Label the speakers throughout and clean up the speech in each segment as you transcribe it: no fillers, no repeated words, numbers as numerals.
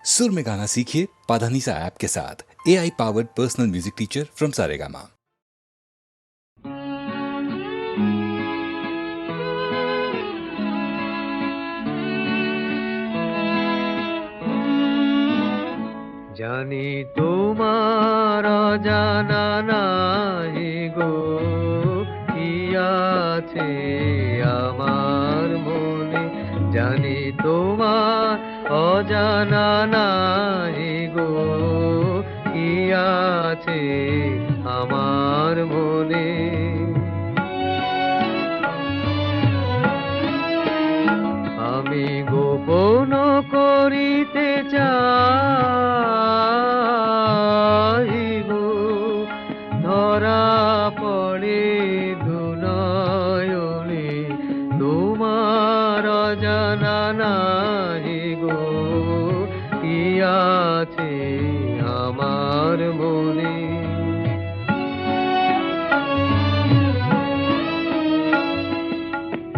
Speaker 1: सुर में गाना सीखिए पाधानीसा ऐप के साथ। AI powered personal music teacher from Saregama.
Speaker 2: জানি তোমার অজানা নাই গো কি আছে আমার মনে, জানি তোমার অজানা নাই গো কি আছে আমার মনে। আমি গোপন করিতে চাইব, ধরা পড়ে দুনয়নে তোমার অজানা নাই গো কি আছে আমার মনে।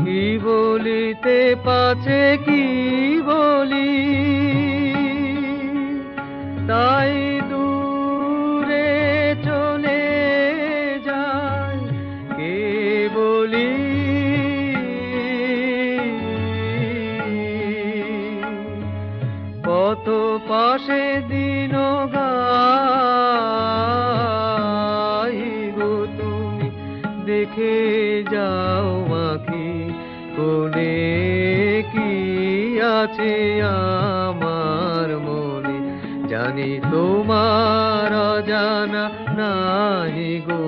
Speaker 2: কি বলিতে পাছে কি বলি, তাই দূরে চলে যায় কে বলি। কত পাশে দিন গাইব তুমি দেখে যাও আঁখি কোনে কি আছে আমার মনে, জানি তোমার অজানা নাই গো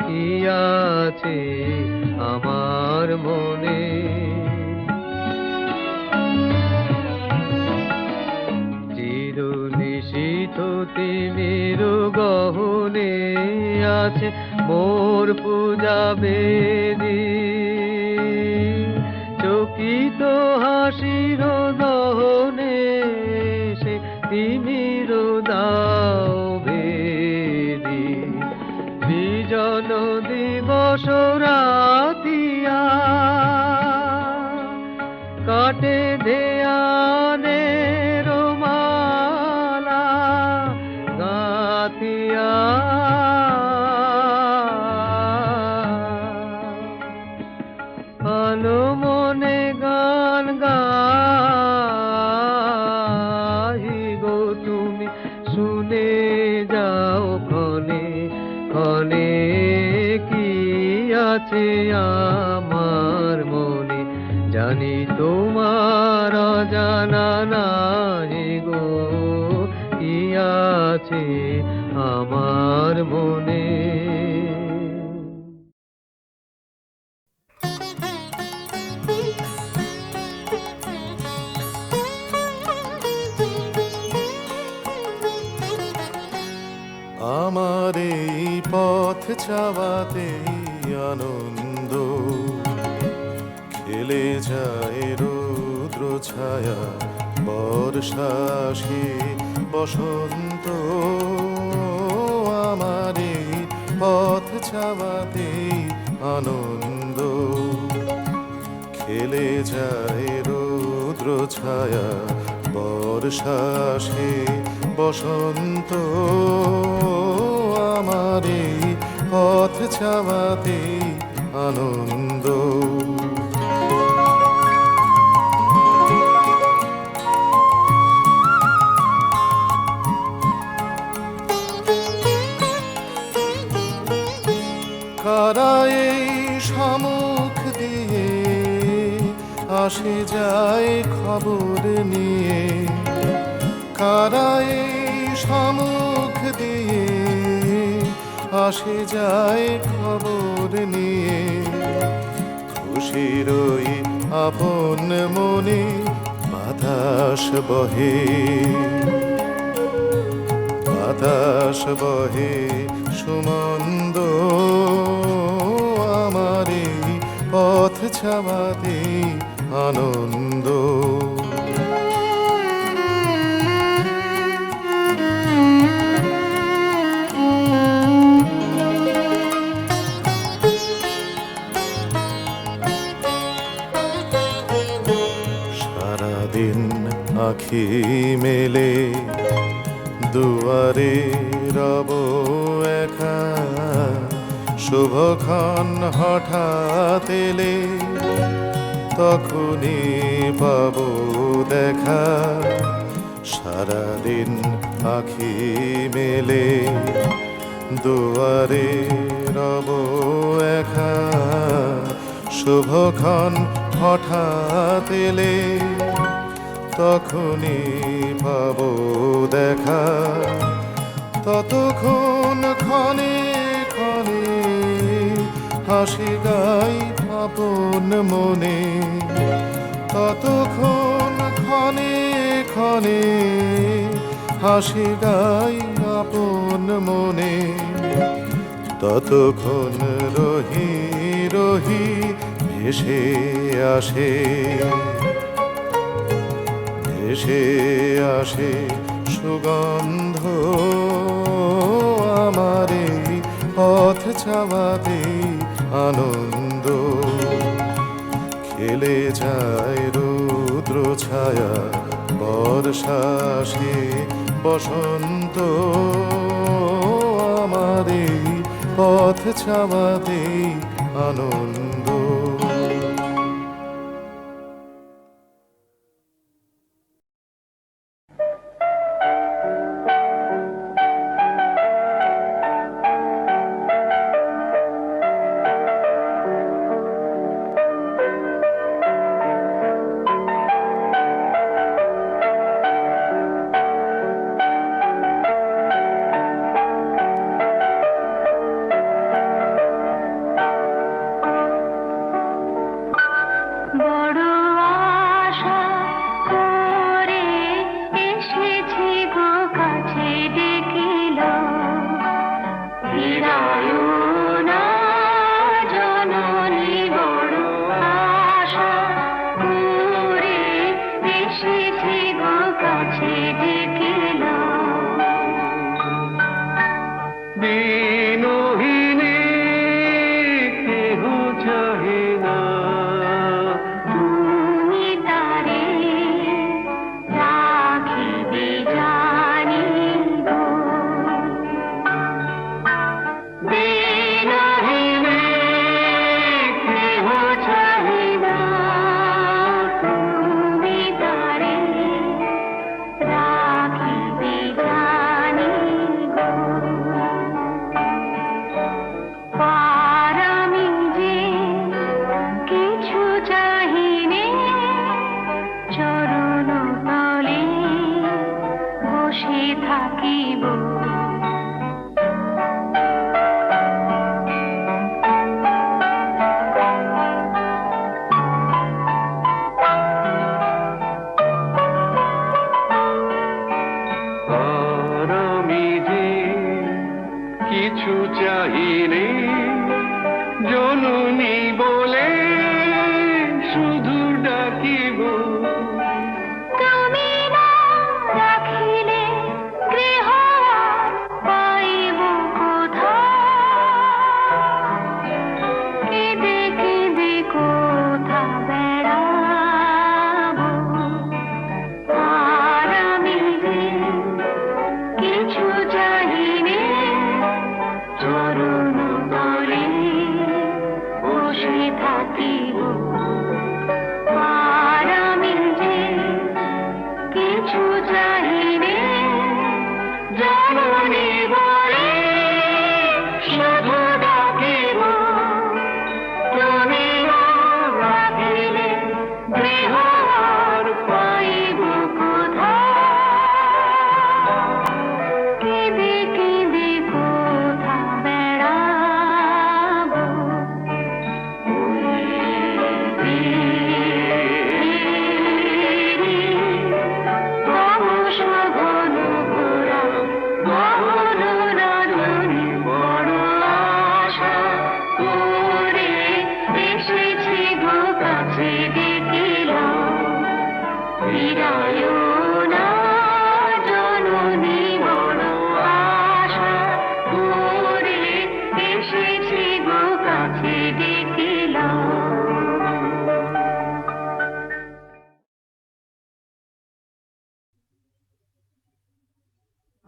Speaker 2: কি আছে আমার মনে। চির নিশীথ তিমির গহনে আছে মোর পূজা বেদী, চকিত হাসির দহনে সে তিমির দাও বেদি। বিজন দিবস রাতিয়া কাটে ধ্যানের মালা গাতিয়া, ভালো মনে গান গাইব তুমি শুনে যাও ক্ষণে ক্ষণে কি আছে আমার মনে, জানি তোমার অজানা নাই গো কি আছে আমার মনে।
Speaker 3: আমার এই পথ চাওয়াতেই আনন্দ, খেলে যায় রৌদ্র ছায়া বর্ষা আসে বসন্ত। আমার এই পথ চাওয়াতেই আনন্দ, খেলে যায় রৌদ্র ছায়া বর্ষা আসে বসন্ত। আমার এই পথ চাওয়াতেই আনন্দ। কারা এই সম্মুখ দিয়ে আসে যায় খবর নিয়ে, কারা এই সম্মুখ দিয়ে আসে যায় খবর নিয়ে। খুশির ওই আপন মনে বাতাস বহে, বাতাস বহে সুমন্দ। আমার এই পথ ছাওয়াতেই আনন্দ। আখি মেলে দুয়ারে রব একা শুভক্ষণ হঠাৎ এলে তখনই পাবো দেখা সারাদিন আখি মেলে দুয়ারে রব একা শুভক্ষণ হঠাৎ এলে তখনই পাবো দেখা ততক্ষণ ক্ষণে ক্ষণে হাসি গাই আপন মনে ততক্ষণ ক্ষণে ক্ষণে হাসি গাই আপন মনে ততক্ষণ রহি রহি ভেসে আসে ভেসে আসে সুগন্ধ আমার এই পথ চাওয়াতে আনন্দ খেলে যায় রুদ্র ছায়া বর্ষা সে বসন্ত আমার এই পথ চাওয়াতে আনন্দ
Speaker 2: দিনহীনে কেহ চাহে না
Speaker 4: তুমি তারে রাখিবে জানি গো
Speaker 2: দিনহীনে কেহ চাহে না
Speaker 4: তুমি তারে রাখিবে জানি গো পারামি যে কিছু চাহিনে চরণ তলে বসে থাকিব
Speaker 2: আর আমি যে কিছু চাহিনে জননী বলে শুধু ডাকিব
Speaker 4: তুমি না রাখিলে গৃহ আর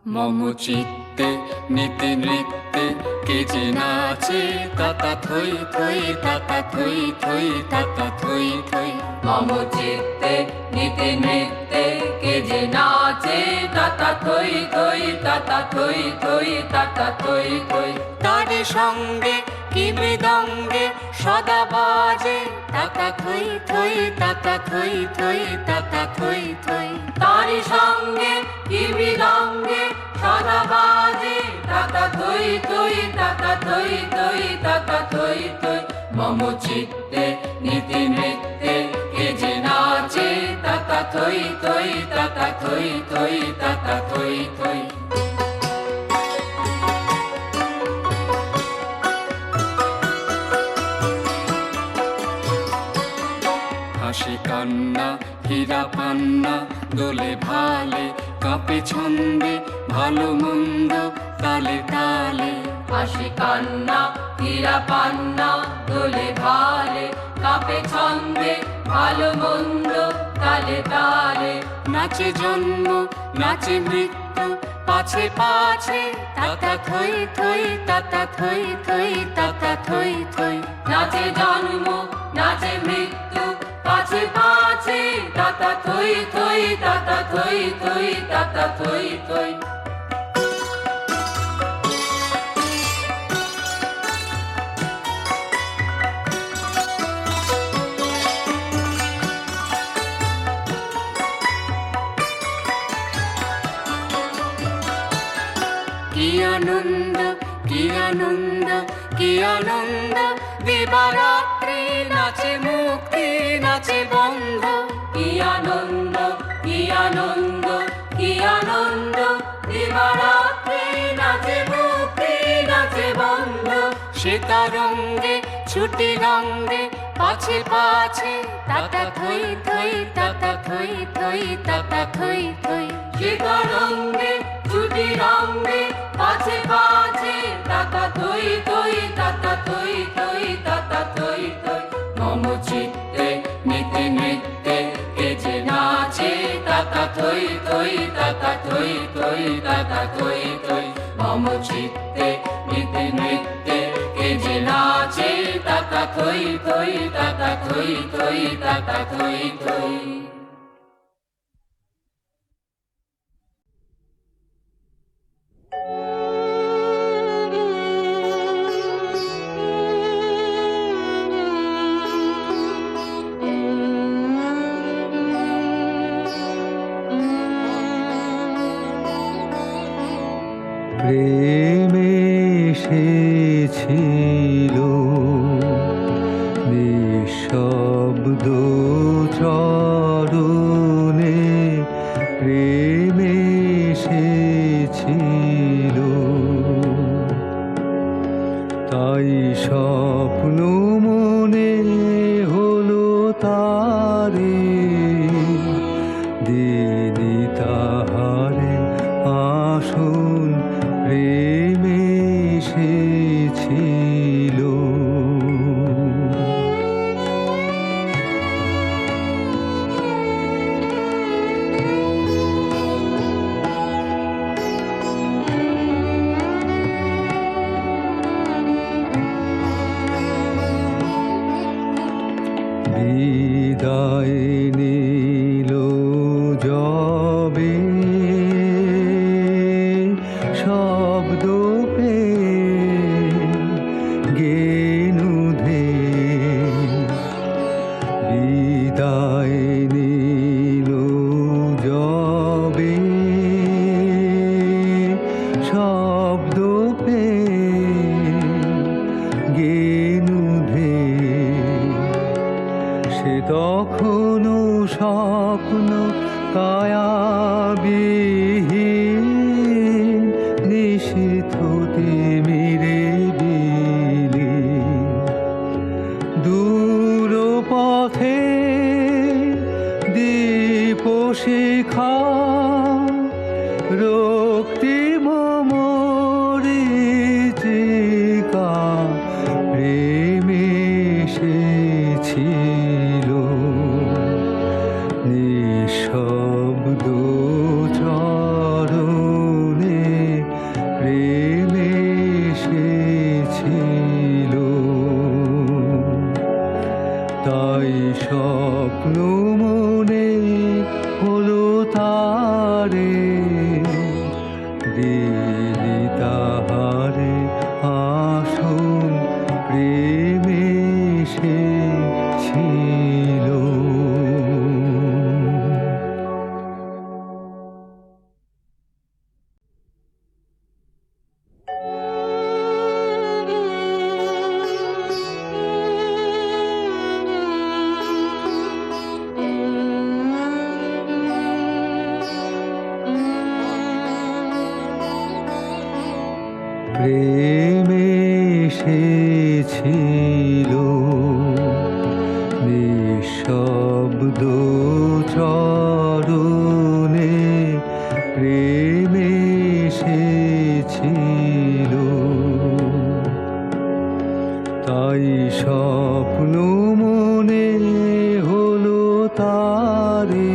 Speaker 5: মম চিত্তে নীতি নৃত্যে কে যে নাচে তাতা থই থই তাতা থই থই তাতা থই থই।
Speaker 6: মম চিত্তে নীতি নৃত্যে কে যে নাচে তাতা থই থই তাতা থই থই তাতা থই থই।
Speaker 5: তারে সঙ্গে কি মৃদঙ্গে সদা বাজে তাতা থই থই তাতা থই থই তাতা থই থই।
Speaker 6: তারি সঙ্গে কি মৃদঙ্গে সদা বাজে তাতা থই থই তাতা থই থই তাতা থই থই।
Speaker 5: মম চিত্তে নীতি নৃত্যে কে যে নাচে তাতা থই থই তাতা থই থই তাতা থই থই। হাসি কান্না হীরা পান্না দোলে ভালে কাঁপে ছন্দে ভালো মন্দ তালে তালে।
Speaker 6: হাসি কান্না হীরা পান্না দোলে ভালে কাপে ছন্দে ভালো মন্দ তালে তালে।
Speaker 5: নাচে জন্ম নাচে মৃত্যু পাছে পাছে তাতা থই থই তাতা থই থই তাতা থই থই।
Speaker 6: নাচে জন্ম নাচে মৃত্যু পাছে পাছে তাতা থই থই তাতা থই থই তাতা থই থই।
Speaker 5: কি আনন্দ কি আনন্দ কি আনন্দ দিবারাত্রি নাচে মুক্তি নাচে বন্ধ।
Speaker 6: কি আনন্দ কি আনন্দ কি আনন্দ দিবারাত্রি নাচে মুক্তি নাচে বন্ধ।
Speaker 5: সীতারঙ্গে ছুটি রঙ্গে পাছে পাছে তাতা থই থই তাতা থই থই তাতা থই থই।
Speaker 6: সীতারঙ্গে ছুটি রঙ্গে পাছে পাছে তাতা থই থই তাতা থই থই তাতা থই থই।
Speaker 5: মম চিত্তে নীতি নৃত্যে কে যে নাচে তাতা থই থই তাতা থই থই তাতা থই থই। মম চিত্তে নীতি নৃত্যে কে যে নাচে তাতা থই থই তাতা থই থই তাতা থই থই।
Speaker 7: প্রেমে এসেছিল নিঃশব্দ চরণে, প্রেমে এসেছিল তাই স্বপ্ন মনে হলো তারে, দিদি তাহারে আসুন প্রেমে এসেছিল। বিদায় নিল যবে শব্দ পে গেনুধে, বিদায় নিল যবে শব্দ পে গেনুধে, সে তখনও স্বপ্ন কায়াবিহীন নিশীথ তিমিরে বিলি, দূর পথে দীপ শিখা রক্তিম মরীচিকা, প্রেমে এসেছিল নিঃশব্দ চরণে। তারে দিলি তাহারে আসন প্রেমে সে ছিল। প্রেমে সে ছিল নিঃশব্দ চরণে, প্রেমে সে ছিল। তাই স্বপ্ন মনে হলো তারে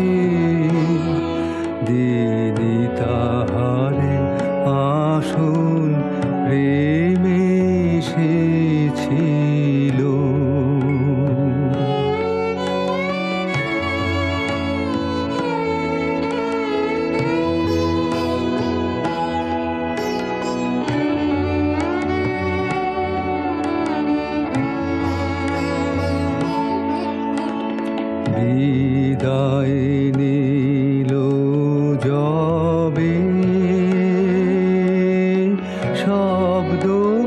Speaker 7: দিদি তাহারে আসন প্রেমে সে ছিল। বিদায় নিল যবে শব্দ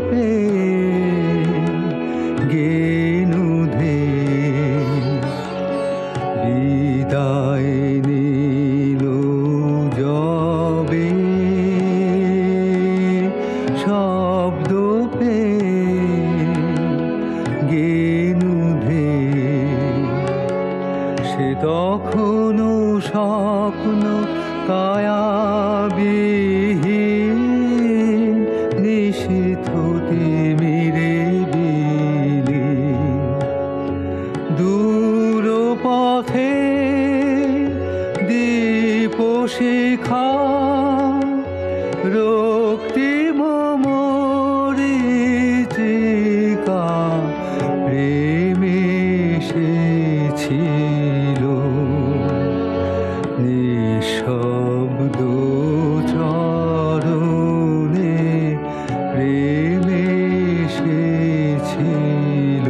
Speaker 7: পে গেনুধে, বিদায় নিল যবে শব্দ পে গেনুধে, সে তখনও স্বপ্ন কায়াবিহীন নিশীথ তিমিরে বিলি। দূর পথে দীপ শিখা রক্তিম মরীচিকা প্রেমে সে ছিল। নিঃশব্দ চরণে প্রেমে সে ছিল।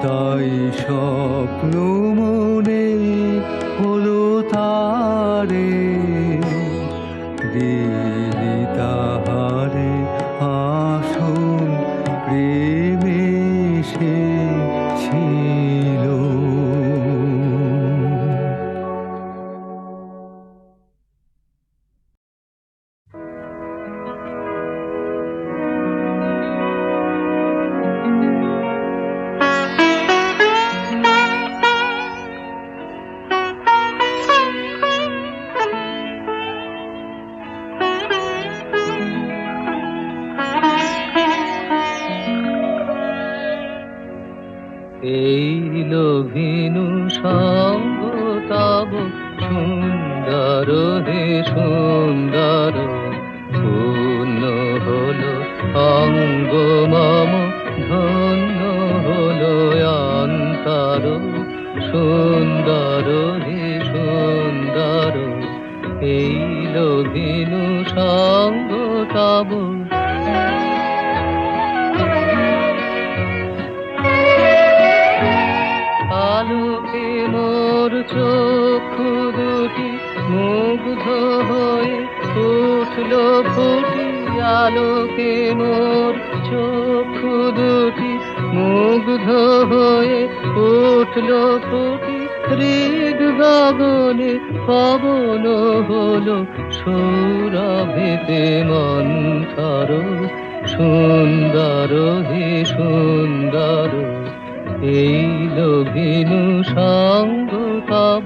Speaker 7: তাই স্বপ্ন মনে হলো তারে দিলি তাহারে আসন প্রেমে সে ছিল। এই লোভিনু সঙ্গ তব সুন্দর হে সুন্দর, পূর্ণ হলো অঙ্গ মম ধন্য হলো অন্তর। সুন্দর হে সুন্দর, এই লোভিনু সঙ্গ তব। আলোকে মোর চক্ষু দুটি মুগ্ধ হয়ে উঠল ফুটি, আলোকে মোর চক্ষু দুটি মুগ্ধ হয়ে উঠল ফুটি। হৃদ গগনে পবন হলো সৌরভেতে মন্থর। সুন্দর হে সুন্দর, এই লোভিনু সঙ্গ তব।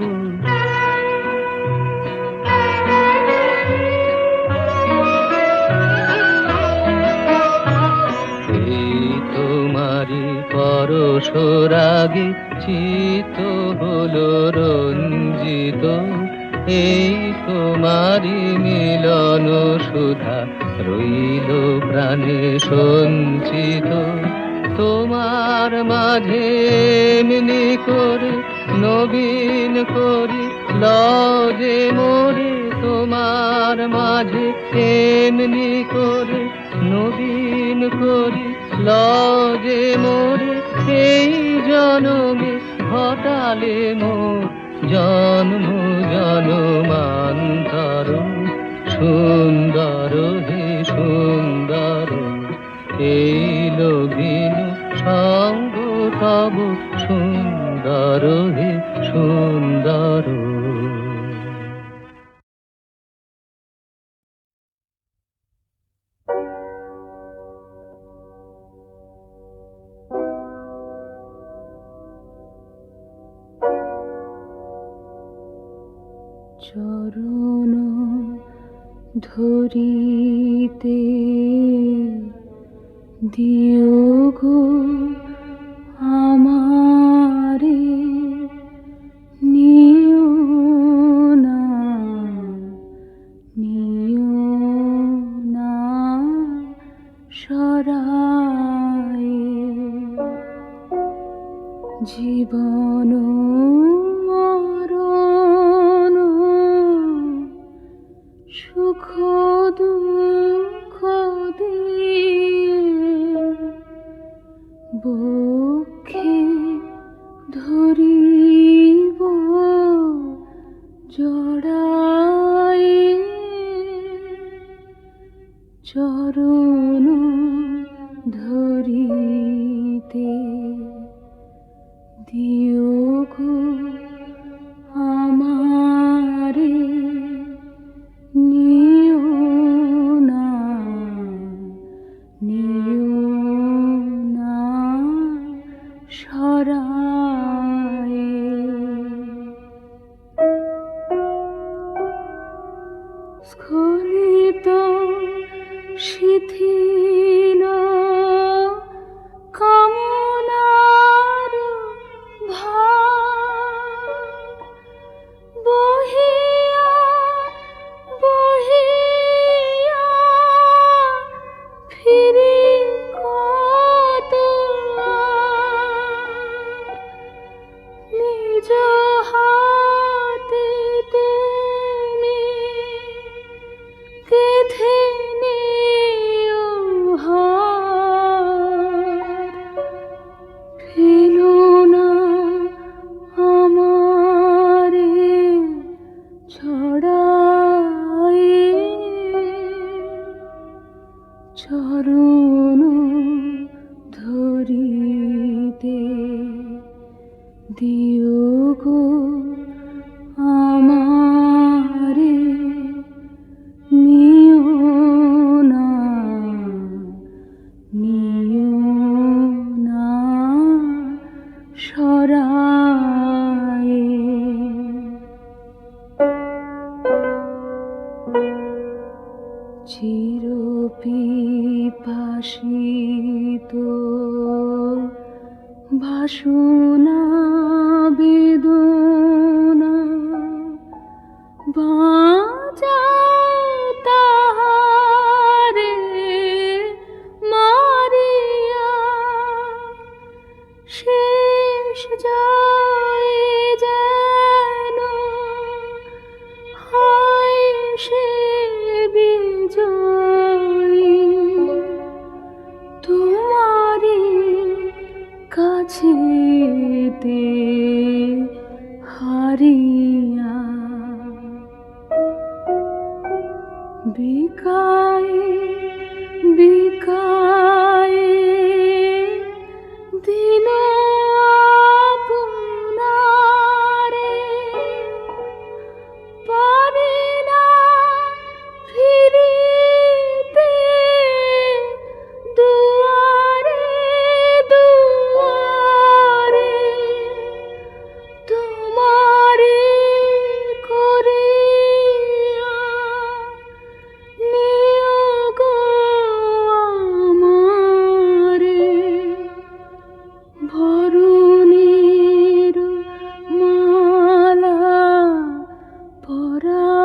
Speaker 7: এই তোমারি পরশরাগে চিত হলো রঞ্জিত, এই তোমারি মিলন সুধা রইল প্রাণে সঞ্চিত। তোমার মাঝে এমনি করে নবীন করি লজে মোরে তোমার মাঝে এমনি করে নবীন করি লজে মোরে এই জনমে ঘটালে মোর জন্ম জনমান্তর সুন্দর হে সুন্দর এই লগিন সঙ্গ তব সুন্দর হে সুন্দর।
Speaker 4: চরণ ধরিতে দিও গো আমারে নিও না সরায়ে জীবন মরণ সুখ দুঃখ দিয়ে বক্ষে ধরিব জড়ায়ে চরণ ধরিতে দিও গো আমারে নিও না সরায়ে স্খলিত শিথিল কামনার ভার বহিয়া বহিয়া ফিরি কত নিজ হাতে তুমি কেঁথে নিও হার ফেলো না আমারে ছড়ায়ে চরণ ধরিতে দিও গো আমারে নিও না সরায়ে চির পিপাসিত বাসনা বেদনা বাঁচাও তাহারে মারিয়া শেষ জয়ে যেন হয় সে বিজয়ী তোমারি কাছেতে হারিয়া বিকায়ে বিকায়ে দিন আপনারে পারি না ফিরিতে দুয়ারে দুয়ারে তোমারি করিয়া নিও গো আমারে ভরণীর মালা পরা